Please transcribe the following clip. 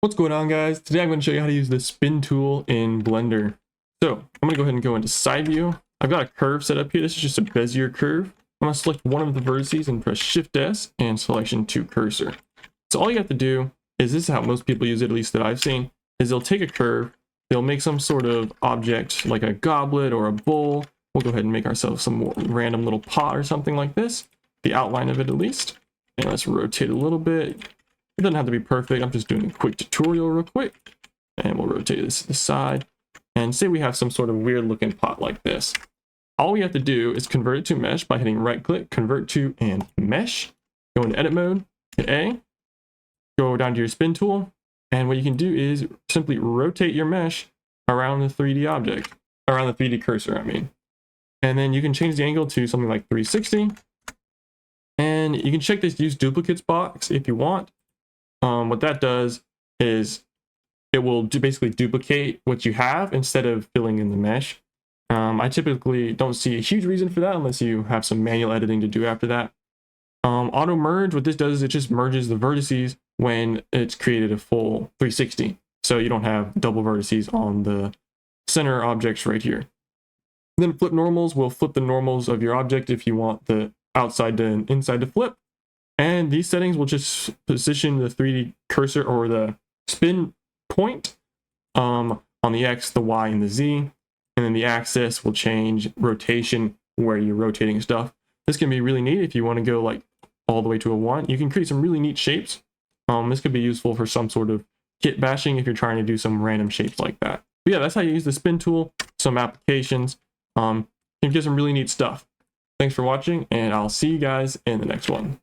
What's going on, guys? Today I'm going to show you how to use the spin tool in Blender. So I'm going to go ahead and go into side view. I've got a curve set up here. This is just a Bezier curve. I'm going to select one of the vertices and press Shift S and selection to cursor. So all you have to do is, this is how most people use it, at least that I've seen, is they'll take a curve, they'll make some sort of object like a goblet or a bowl. We'll go ahead and make ourselves some more random little pot or something like this, the outline of it at least. And let's rotate a little bit. It doesn't have to be perfect. I'm just doing a quick tutorial real quick. And we'll rotate this to the side. And say we have some sort of weird looking pot like this. All we have to do is convert it to mesh by hitting right click, convert to, and mesh. Go into edit mode, hit A. Go down to your spin tool. And what you can do is simply rotate your mesh around the 3D object. Around the 3D cursor, I mean. And then you can change the angle to something like 360. And you can check this use duplicates box if you want. What that does is it will basically duplicate what you have instead of filling in the mesh. I typically don't see a huge reason for that unless you have some manual editing to do after that. Auto merge, what this does is it just merges the vertices when it's created a full 360. So you don't have double vertices on the center objects right here. Then flip normals will flip the normals of your object if you want the outside to inside to flip. And these settings will just position the 3D cursor or the spin point on the X, the Y, and the Z. And then the axis will change rotation where you're rotating stuff. This can be really neat if you want to go like all the way to a 1. You can create some really neat shapes. This could be useful for some sort of kit bashing if you're trying to do some random shapes like that. But yeah, that's how you use the spin tool. Some applications. You can get some really neat stuff. Thanks for watching, and I'll see you guys in the next one.